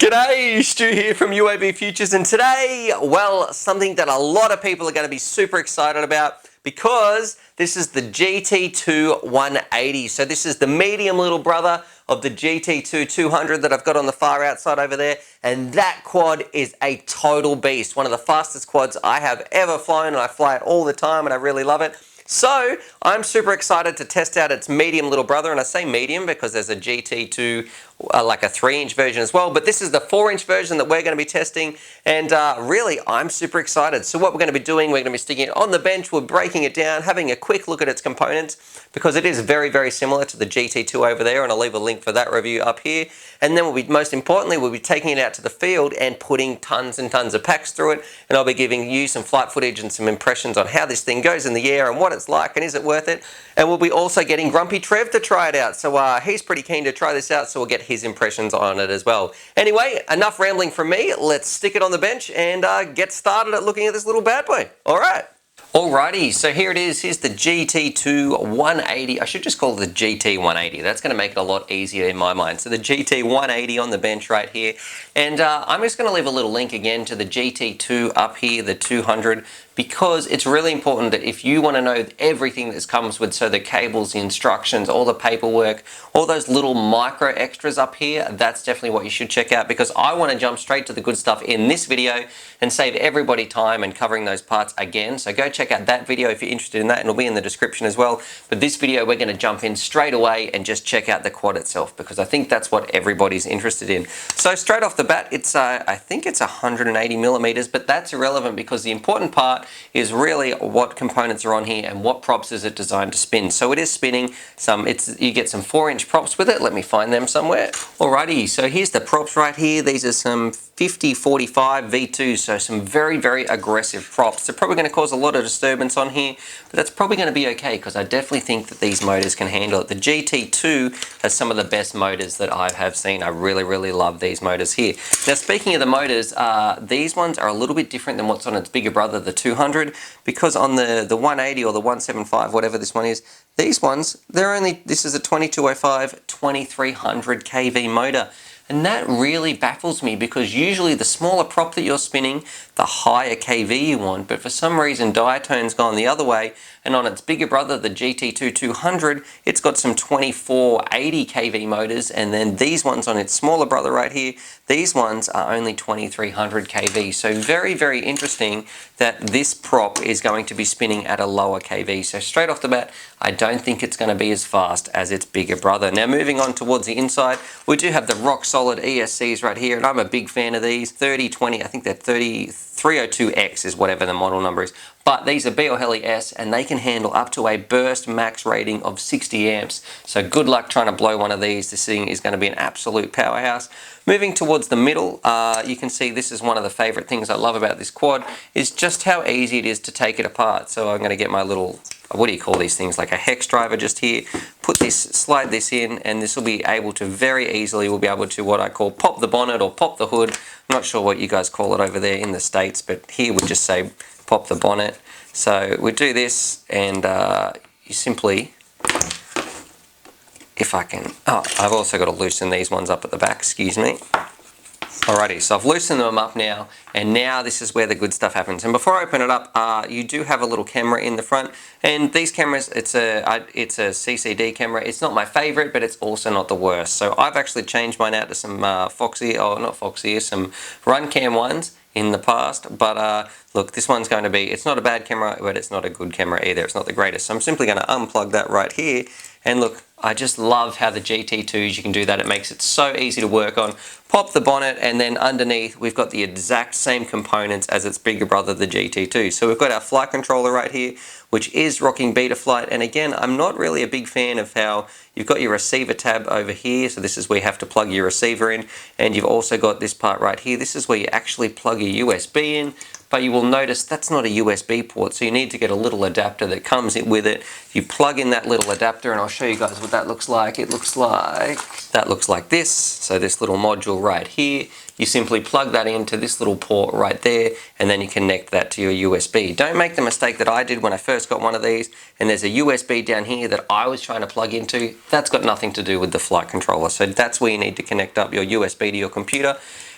G'day, Stu here from UAVfutures, and today, well, something that a lot of people are going to be super excited about because this is the GT2 180. So this is the medium little brother of the GT2 200 that I've got on the far outside over there, and that quad is a total beast. One of the fastest quads I have ever flown, and I fly it all the time and I really love it. So I'm super excited to test out its medium little brother, and I say medium because there's a GT2 like a 3-inch version as well, but this is the 4-inch version that we're going to be testing, and really I'm super excited. So what we're going to be doing, we're going to be sticking it on the bench, we're breaking it down, having a quick look at its components because it is very, very similar to the GT2 over there, and I'll leave a link for that review up here. And then most importantly, we'll be taking it out to the field and putting tons and tons of packs through it, and I'll be giving you some flight footage and some impressions on how this thing goes in the air and what it's like and is it worth it. And we'll be also getting Grumpy Trev to try it out, so he's pretty keen to try this out, so we'll get his impressions on it as well. Anyway, enough rambling from me. Let's stick it on the bench and get started at looking at this little bad boy. All right. Alrighty, so here it is. Here's the GT2 180. I should just call it the GT 180. That's going to make it a lot easier in my mind. So the GT 180 on the bench right here. And I'm just going to leave a little link again to the GT2 up here, the 200, because it's really important that if you want to know everything that comes with, so the cables, the instructions, all the paperwork, all those little micro extras up here, that's definitely what you should check out, because I want to jump straight to the good stuff in this video and save everybody time and covering those parts again. So go check out that video if you're interested in that, and it'll be in the description as well. But this video, we're going to jump in straight away and just check out the quad itself, because I think that's what everybody's interested in. So straight off the bat, it's I think it's 180 millimeters, but that's irrelevant because the important part is really what components are on here and what props is it designed to spin. So it is spinning some, you get some 4-inch props with it. Let me find them somewhere. Alrighty, so here's the props right here. These are some 50-45 V2s, so some very, very aggressive props. They're probably going to cause a lot of disturbance on here, but that's probably going to be okay because I definitely think that these motors can handle it. The GT2 has some of the best motors that I have seen. I really, really love these motors here. Now, speaking of the motors, these ones are a little bit different than what's on its bigger brother, the 200, because on the 180 or the 175, whatever this one is, these ones, this is a 2205 2300 kV motor. And that really baffles me because usually the smaller prop that you're spinning, the higher kV you want, but for some reason diatone's gone the other way, and on its bigger brother, the GT2 200, it's got some 2480 kV motors, and then these ones on its smaller brother right here, these ones are only 2300 kV. So very, very interesting that this prop is going to be spinning at a lower kV. So straight off the bat, I don't think it's going to be as fast as its bigger brother. Now moving on towards the inside, we do have the rock solid ESCs right here, and I'm a big fan of these. 3020, I think they're 302X is whatever the model number is. But these are BLHES, and they can handle up to a burst max rating of 60 amps. So good luck trying to blow one of these. This thing is going to be an absolute powerhouse. Moving towards the middle, you can see this is one of the favorite things I love about this quad, is just how easy it is to take it apart. So I'm going to get my little, what do you call these things, like a hex driver just here, put this, slide this in, and this will be able to very easily, we'll be able to what I call pop the bonnet or pop the hood. I'm not sure what you guys call it over there in the States, but here we just say pop the bonnet. So we do this, and you simply, if I can, oh, I've also got to loosen these ones up at the back, excuse me. Alrighty, so I've loosened them up now, and now this is where the good stuff happens. And before I open it up, you do have a little camera in the front, and these cameras, it's a CCD camera. It's not my favorite, but it's also not the worst. So I've actually changed mine out to some some Runcam ones in the past, but look, this one's going to be, it's not a bad camera, but it's not a good camera either. It's not the greatest. So I'm simply going to unplug that right here, and look, I just love how the GT2s, you can do that. It makes it so easy to work on. Pop the bonnet, and then underneath we've got the exact same components as its bigger brother, the GT2. So we've got our flight controller right here, which is rocking Betaflight. And again, I'm not really a big fan of how you've got your receiver tab over here. So this is where you have to plug your receiver in, and you've also got this part right here. This is where you actually plug your USB in. But you will notice that's not a USB port, so you need to get a little adapter that comes in with it. You plug in that little adapter, and I'll show you guys what that looks like. It looks like, that looks like this. So this little module right here, you simply plug that into this little port right there, and then you connect that to your USB. Don't make the mistake that I did when I first got one of these, and there's a USB down here that I was trying to plug into. That's got nothing to do with the flight controller. So that's where you need to connect up your USB to your computer.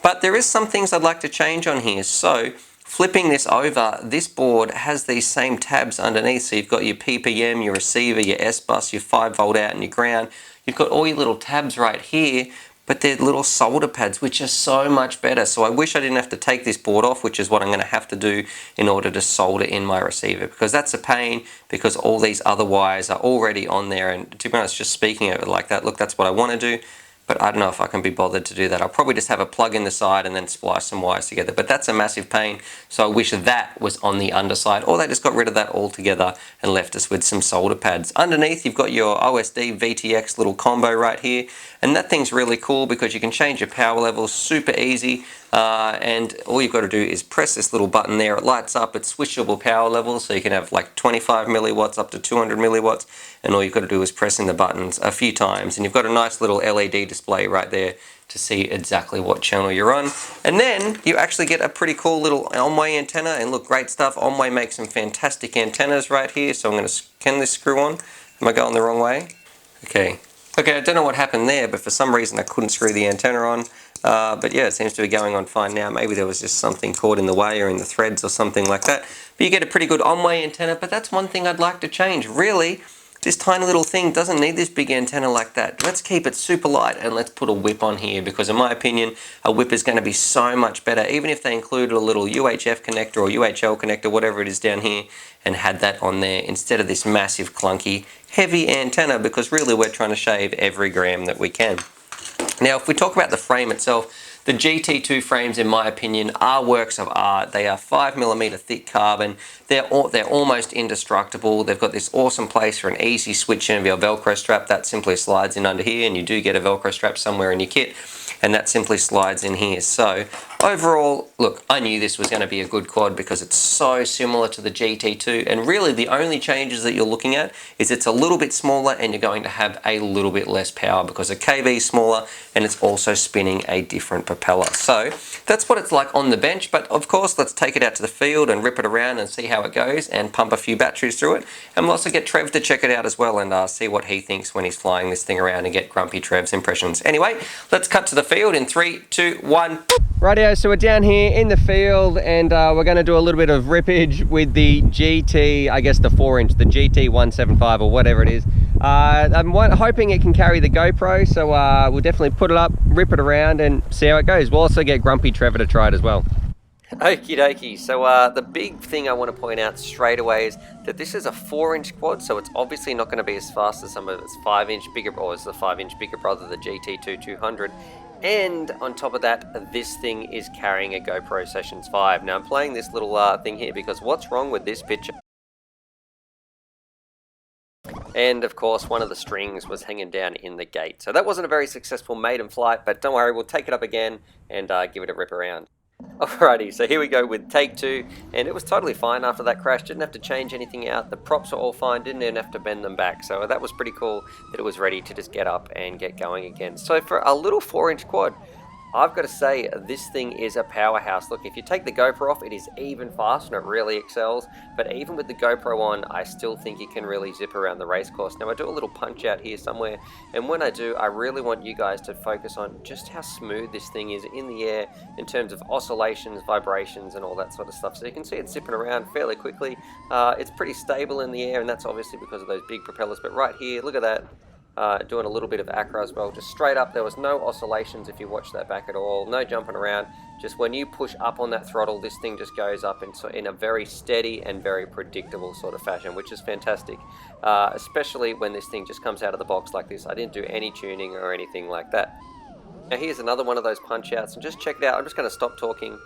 But there is some things I'd like to change on here. So flipping this over, this board has these same tabs underneath. So you've got your PPM, your receiver, your S-bus, your 5-volt out and your ground. You've got all your little tabs right here, but they're little solder pads, which are so much better. So I wish I didn't have to take this board off, which is what I'm going to have to do in order to solder in my receiver, because that's a pain, because all these other wires are already on there. And to be honest, just speaking of it like that, look, that's what I want to do. But I don't know if I can be bothered to do that. I'll probably just have a plug in the side and then splice some wires together. But that's a massive pain. So I wish that was on the underside, or they just got rid of that altogether and left us with some solder pads. Underneath, you've got your OSD VTX little combo right here. And that thing's really cool because you can change your power levels super easy. And all you've got to do is press this little button there. It lights up. It's switchable power levels, so you can have like 25 milliwatts up to 200 milliwatts. And all you've got to do is press in the buttons a few times, and you've got a nice little LED display right there to see exactly what channel you're on. And then you actually get a pretty cool little Omway antenna, and look, great stuff. Omway makes some fantastic antennas right here. So I'm going to, can this screw on? Am I going the wrong way? Okay, I don't know what happened there, but for some reason I couldn't screw the antenna on. But yeah, it seems to be going on fine now. Maybe there was just something caught in the way or in the threads or something like that. But you get a pretty good Omway antenna, but that's one thing I'd like to change. Really, this tiny little thing doesn't need this big antenna like that. Let's keep it super light and let's put a whip on here, because in my opinion, a whip is going to be so much better, even if they included a little UHF connector or UHL connector, whatever it is down here, and had that on there instead of this massive clunky heavy antenna, because really we're trying to shave every gram that we can. Now, if we talk about the frame itself, the GT2 frames, in my opinion, are works of art. They are 5mm thick carbon. They're almost indestructible. They've got this awesome place for an easy switch in of your Velcro strap. That simply slides in under here, and you do get a Velcro strap somewhere in your kit, and that simply slides in here. So overall, look, I knew this was going to be a good quad because it's so similar to the GT2, and really the only changes that you're looking at is it's a little bit smaller and you're going to have a little bit less power because the KV is smaller and it's also spinning a different propeller. So that's what it's like on the bench, but of course let's take it out to the field and rip it around and see how it goes and pump a few batteries through it. And we'll also get Trev to check it out as well and see what he thinks when he's flying this thing around and get Grumpy Trev's impressions. Anyway, let's cut to the field in 3, 2, 1. Rightio, so we're down here in the field and we're going to do a little bit of rippage with the GT, I guess the 4-inch, the GT175 or whatever it is. I'm hoping it can carry the GoPro, so we'll definitely put it up, rip it around and see how it goes. We'll also get Grumpy Trevor to try it as well. Okie dokie, so the big thing I want to point out straight away is that this is a 4-inch quad, so it's obviously not going to be as fast as some of its 5-inch bigger, or as the 5-inch bigger brother, the GT2 200. And on top of that, this thing is carrying a GoPro Sessions 5. Now I'm playing this little thing here because what's wrong with this picture? And of course, one of the strings was hanging down in the gate. So that wasn't a very successful maiden flight, but don't worry, we'll take it up again and give it a rip around. Alrighty, so here we go with take 2, and it was totally fine after that crash. Didn't have to change anything out. The props were all fine, didn't even have to bend them back. So that was pretty cool that it was ready to just get up and get going again. So for a little 4-inch quad, I've got to say this thing is a powerhouse. Look, if you take the GoPro off, it is even faster and it really excels. But even with the GoPro on, I still think you can really zip around the race course. Now I do a little punch out here somewhere, and when I do, I really want you guys to focus on just how smooth this thing is in the air in terms of oscillations, vibrations, and all that sort of stuff. So you can see it zipping around fairly quickly. It's pretty stable in the air, and that's obviously because of those big propellers. But right here, look at that. Doing a little bit of acro as well, just straight up. There was no oscillations if you watch that back at all, no jumping around. Just when you push up on that throttle, this thing just goes up in a very steady and very predictable sort of fashion, which is fantastic, especially when this thing just comes out of the box like this. I didn't do any tuning or anything like that. Now here's another one of those punch outs, and just check it out. I'm just going to stop talking.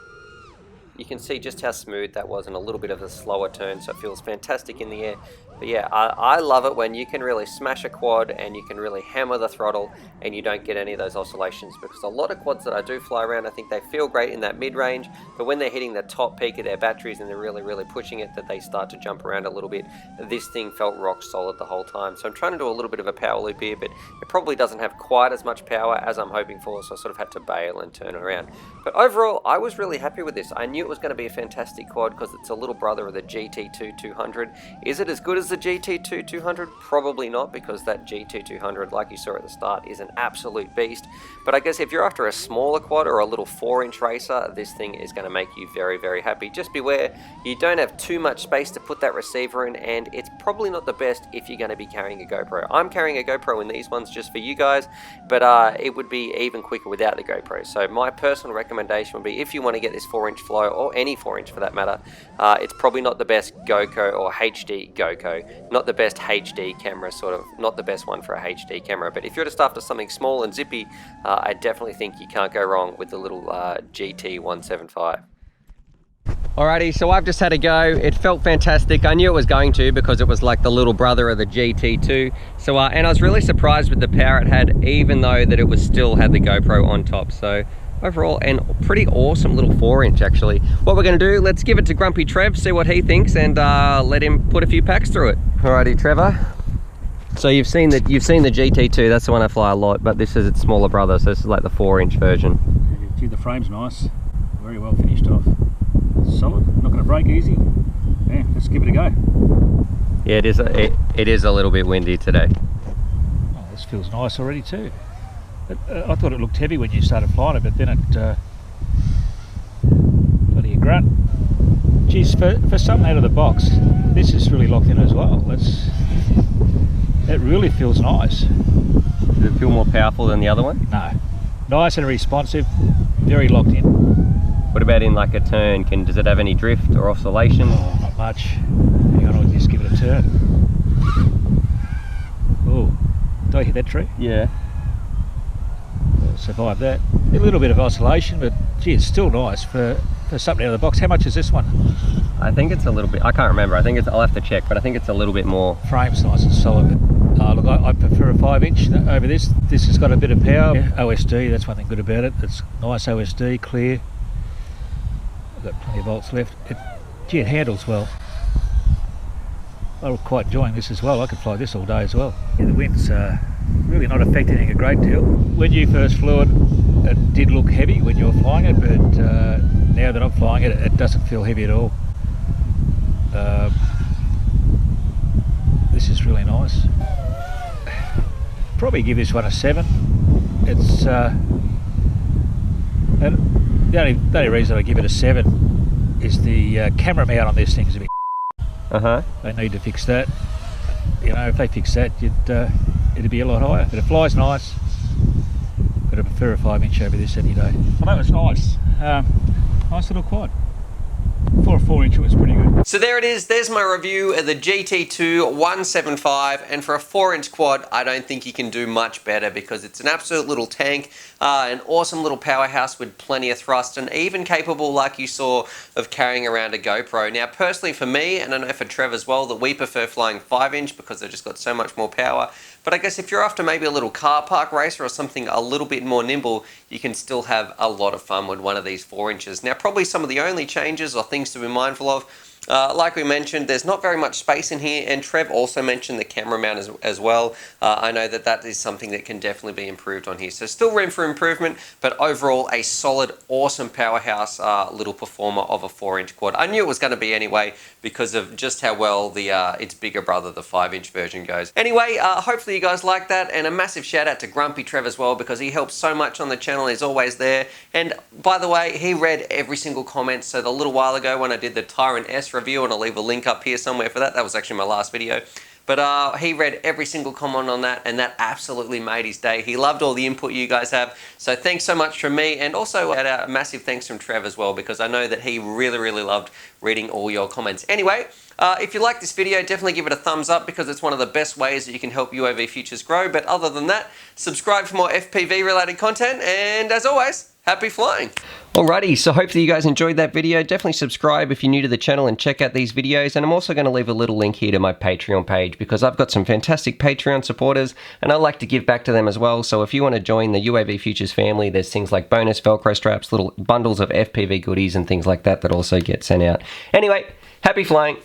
You can see just how smooth that was and a little bit of a slower turn, so it feels fantastic in the air. But yeah, I love it when you can really smash a quad and you can really hammer the throttle and you don't get any of those oscillations, because a lot of quads that I do fly around, I think they feel great in that mid-range, but when they're hitting the top peak of their batteries and they're really pushing it, that they start to jump around a little bit. This thing felt rock solid the whole time. So I'm trying to do a little bit of a power loop here, but it probably doesn't have quite as much power as I'm hoping for, so I sort of had to bail and turn it around. But overall, I was really happy with this. I knew it it was going to be a fantastic quad because it's a little brother of the GT2 200. Is it as good as the GT2 200? Probably not, because that GT 200, like you saw at the start, is an absolute beast. But I guess if you're after a smaller quad or a little 4-inch racer, this thing is going to make you very, very happy. Just beware, you don't have too much space to put that receiver in, and it's probably not the best if you're going to be carrying a GoPro. I'm carrying a GoPro in these ones just for you guys, but it would be even quicker without the GoPro. So my personal recommendation would be, if you want to get this 4-inch flow, or any 4-inch for that matter, it's probably not the best GoPro or HD GoPro, not the best HD camera, sort of, not the best one for a HD camera. But if you're just after something small and zippy, I definitely think you can't go wrong with the little GT175. Alrighty, so I've just had a go. It felt fantastic. I knew it was going to, because it was like the little brother of the GT2. So, and I was really surprised with the power it had, even though that it was still had the GoPro on top. So overall, and pretty awesome little 4-inch actually. What we're gonna do, let's give it to Grumpy Trev, see what he thinks, and let him put a few packs through it. Alrighty, Trevor. So you've seen the GT2, that's the one I fly a lot, but this is its smaller brother, so this is like the 4-inch version. Gee, the frame's nice, very well finished off. Solid, not going to break easy. Yeah, let's give it a go. Yeah, it is a little bit windy today. Oh, this feels nice already too. I thought it looked heavy when you started flying it, but then it bloody a grunt. Geez, for something out of the box, this is really locked in as well. It really feels nice. Does it feel more powerful than the other one? No, nice and responsive, very locked in. What about in like a turn? Does it have any drift or oscillation? Oh, not much. Hang on, I'll just give it a turn. Oh, did I hit that tree? Yeah. I'll survive that. A little bit of oscillation, but gee, it's still nice for something out of the box. How much is this one? I think it's a little bit, I can't remember. I think it's, I'll have to check, but I think it's a little bit more. Frame's nice and solid. Look, I prefer a 5-inch over this. This has got a bit of power. Yeah, OSD, that's one thing good about it. It's nice OSD, clear. I've got plenty of volts left. Gee, it handles well. I'm quite enjoying this as well. I could fly this all day as well. Yeah, the wind's really not affecting a great deal. When you first flew it did look heavy when you were flying it, but now that I'm flying it, it doesn't feel heavy at all. This is really nice. Probably give this one a 7. It's and the only reason I give it a 7 is the camera mount on this thing is a bit. They need to fix that. You know, if they fix that, it'd be a lot higher. But it flies nice. But I prefer a 5-inch over this any day. Well, that was nice. Nice little quad. For a 4-inch, it was pretty good. So there it is. There's my review of the GT2 175, and for a 4-inch quad, I don't think you can do much better, because it's an absolute little tank, an awesome little powerhouse with plenty of thrust, and even capable, like you saw, of carrying around a GoPro. Now, personally for me, and I know for Trev as well, that we prefer flying 5-inch because they've just got so much more power. But I guess if you're after maybe a little car park racer or something a little bit more nimble, you can still have a lot of fun with one of these 4-inches. Now, probably some of the only changes or things to be mindful of, like we mentioned, there's not very much space in here, and Trev also mentioned the camera mount as well. I know that is something that can definitely be improved on here. So still room for improvement, but overall a solid, awesome powerhouse little performer of a 4-inch quad. I knew it was going to be anyway, because of just how well its bigger brother, the 5-inch version, goes. Anyway, hopefully you guys like that, and a massive shout out to Grumpy Trev as well, because he helps so much on the channel. He's always there. And by the way, he read every single comment. So the little while ago when I did the Tyrant S review, and I'll leave a link up here somewhere for that. That was actually my last video. But he read every single comment on that, and that absolutely made his day. He loved all the input you guys have. So thanks so much from me, and also a massive thanks from Trev as well, because I know that he really, really loved reading all your comments. Anyway, if you like this video, definitely give it a thumbs up, because it's one of the best ways that you can help UAVfutures grow. But other than that, subscribe for more FPV related content, and as always, happy flying. Alrighty, so hopefully you guys enjoyed that video. Definitely subscribe if you're new to the channel and check out these videos. And I'm also going to leave a little link here to my Patreon page, because I've got some fantastic Patreon supporters and I like to give back to them as well. So if you want to join the UAVfutures family, there's things like bonus Velcro straps, little bundles of FPV goodies and things like that that also get sent out. Anyway, happy flying.